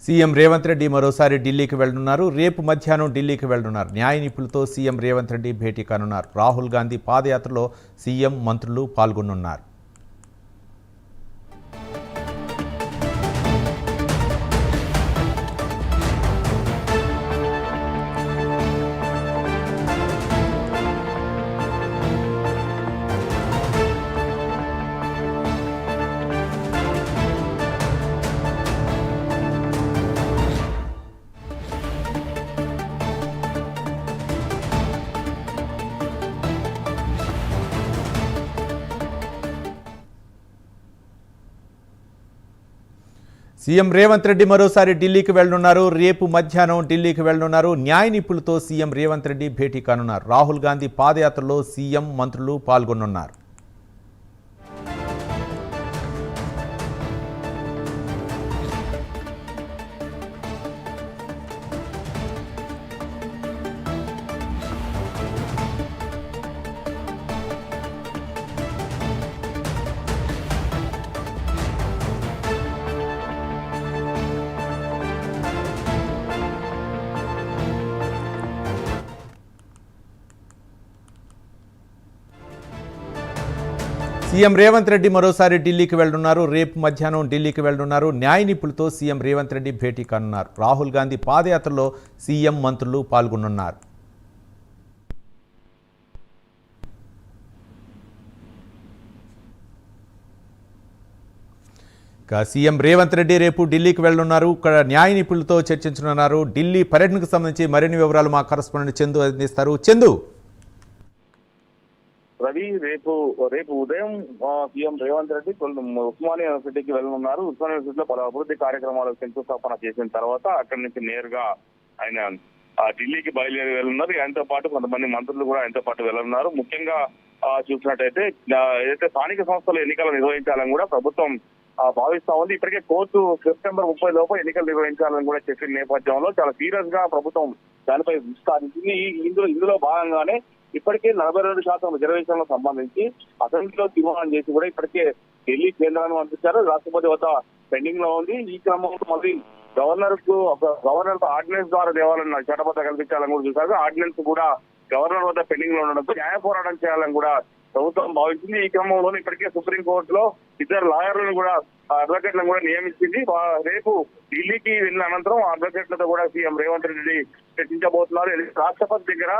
CM Revanth Reddy మరోసారి ఢిల్లీకి వెళ్లనున్నారు. రేపు మధ్యాహ్నం ఢిల్లీకి వెళ్లనున్నారు. న్యాయ నిపుణులతో సీఎం రేవంత్ రెడ్డి భేటీ కానున్నారు. రాహుల్ గాంధీ పాదయాత్రలో సీఎం మంత్రులు పాల్గొనున్నారు. సీఎం రేవంత్ రెడ్డి మరోసారి ఢిల్లీకి వెళ్లనున్నారు. రేపు మధ్యాహ్నం ఢిల్లీకి వెళ్లనున్నారు. న్యాయ నిపుణులతో సీఎం రేవంత్ రెడ్డి భేటీ కానున్నారు. రాహుల్ గాంధీ పాదయాత్రలో సీఎం మంత్రులు పాల్గొనున్నారు. సీఎం రేవంత్ రెడ్డి మరోసారి ఢిల్లీకి వెళ్లనున్నారు. రేపు మధ్యాహ్నం ఢిల్లీకి వెళ్లనున్నారు. న్యాయ నిపుణులతో సీఎం రేవంత్ రెడ్డి భేటీ కానున్నారు. రాహుల్ గాంధీ పాదయాత్రలో సీఎం మంత్రులు పాల్గొనున్నారు. సీఎం రేవంత్ రెడ్డి రేపు ఢిల్లీకి వెళ్లనున్నారు. ఇక్కడ న్యాయ నిపుణులతో చర్చించనున్నారు. ఢిల్లీ పర్యటనకు సంబంధించి మరిన్ని వివరాలు మా కరెస్పాండెంట్ చందు అందిస్తారు. చందు, రవి, రేపు ఉదయం సీఎం రేవంత్ రెడ్డి ఉస్మానియా యూనివర్సిటీకి వెళ్ళనున్నారు. ఉస్మానియా యూనివర్సిటీలో పలు అభివృద్ధి కార్యక్రమాలకు శంకుస్థాపన చేసిన తర్వాత అక్కడి నుంచి నేరుగా ఆయన ఢిల్లీకి బయలుదేరి వెళ్ళున్నారు. ఆయనతో పాటు కొంతమంది మంత్రులు కూడా ఆయనతో పాటు వెళ్ళనున్నారు. ముఖ్యంగా చూసినట్టయితే ఏదైతే స్థానిక సంస్థలు ఎన్నికలు నిర్వహించాలని కూడా ప్రభుత్వం భావిస్తా ఉంది. ఇప్పటికే కోర్టు సెప్టెంబర్ 30 లోపు ఎన్నికలు నిర్వహించాలని కూడా చెప్పిన నేపథ్యంలో చాలా సీరియస్ గా ప్రభుత్వం దానిపై విస్తారించింది. ఇందులో భాగంగానే ఇప్పటికే 42% రిజర్వేషన్లకు సంబంధించి అసెంబ్లీలో తీర్మానం చేసి కూడా ఇప్పటికే ఢిల్లీ కేంద్రాన్ని పంపించారు. రాష్ట్రపతి వద్ద పెండింగ్ లో ఉంది. ఈ క్రమంలో మళ్ళీ గవర్నర్ ఆర్డినెన్స్ ద్వారా దేవాలని చట్టబద్ధ కల్పించాలని కూడా చూశారు. ఆర్డినెన్స్ కూడా గవర్నర్ వద్ద పెండింగ్ లో ఉండడంతో న్యాయ పోరాటం చేయాలని కూడా ప్రభుత్వం భావించింది. ఈ క్రమంలో ఇప్పటికే సుప్రీంకోర్టులో 2 లాయర్లను కూడా అడ్వకేట్లను కూడా నియమించింది. రేపు ఢిల్లీకి వెళ్ళిన అనంతరం అడ్వకేట్లతో కూడా సీఎం రేవంత్ రెడ్డి చర్చించబోతున్నారు. రాష్ట్రపతి దగ్గర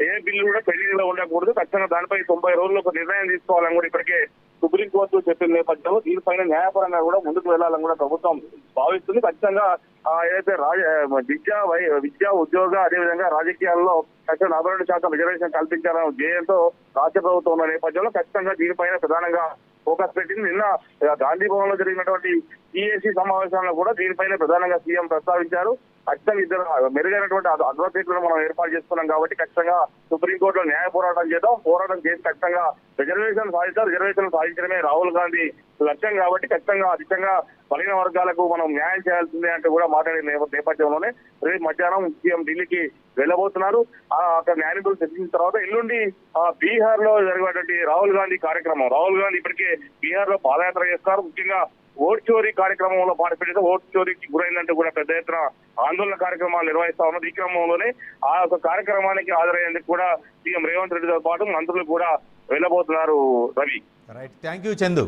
ఏ బిల్లు కూడా పెండింగ్ లో ఉండకూడదు, ఖచ్చితంగా దానిపై 90 రోజుల్లో ఒక నిర్ణయం తీసుకోవాలని కూడా ఇప్పటికే సుప్రీంకోర్టు చెప్పిన నేపథ్యంలో దీనిపైన న్యాయపరంగా కూడా ముందుకు వెళ్లాలని కూడా ప్రభుత్వం భావిస్తుంది. ఖచ్చితంగా ఏదైతే విద్య, ఉద్యోగ, అదేవిధంగా రాజకీయాల్లో ఖచ్చితంగా 42% రిజర్వేషన్ కల్పించాలన్న ధ్యేయంతో రాష్ట్ర ప్రభుత్వం ఉన్న నేపథ్యంలో ఖచ్చితంగా దీనిపైన ప్రధానంగా ఫోకస్ పెట్టింది. నిన్న గాంధీ భవన్ లో జరిగినటువంటి సిఏసీ సమావేశంలో కూడా దీనిపైన ప్రధానంగా సీఎం ప్రస్తావించారు. ఖచ్చితంగా 2 మెరుగైనటువంటి అడ్వకేట్లను మనం ఏర్పాటు చేసుకున్నాం కాబట్టి ఖచ్చితంగా సుప్రీంకోర్టులో న్యాయ పోరాటం చేద్దాం. పోరాటం చేసి ఖచ్చితంగా రిజర్వేషన్ సాధించడమే రాహుల్ గాంధీ లక్ష్యం కాబట్టి ఖచ్చితంగా అధికంగా బలహీన వర్గాలకు మనం న్యాయం చేయాల్సిందే అంటూ కూడా మాట్లాడిన నేపథ్యంలోనే రేపు మధ్యాహ్నం సీఎం ఢిల్లీకి వెళ్ళబోతున్నారు. అక్కడ న్యాయ నిపుణులు చర్చించిన తర్వాత ఎల్లుండి బీహార్ లో జరిగేటువంటి రాహుల్ గాంధీ కార్యక్రమం. రాహుల్ గాంధీ ఇప్పటికే బీహార్ లో పాదయాత్ర చేస్తారు. ముఖ్యంగా ఓట్ చోరీ కార్యక్రమంలో పార్టిసిపేట్ ఓట్ చోరీకి గురైందంటూ కూడా పెద్ద ఎత్తున ఆందోళన కార్యక్రమాలు నిర్వహిస్తా ఉన్నారు. ఈ క్రమంలోనే ఆ యొక్క కార్యక్రమానికి హాజరయ్యేందుకు కూడా సీఎం రేవంత్ రెడ్డితో పాటు మంత్రులు కూడా వెళ్ళబోతున్నారు. Ravi, right, thank you Chandu.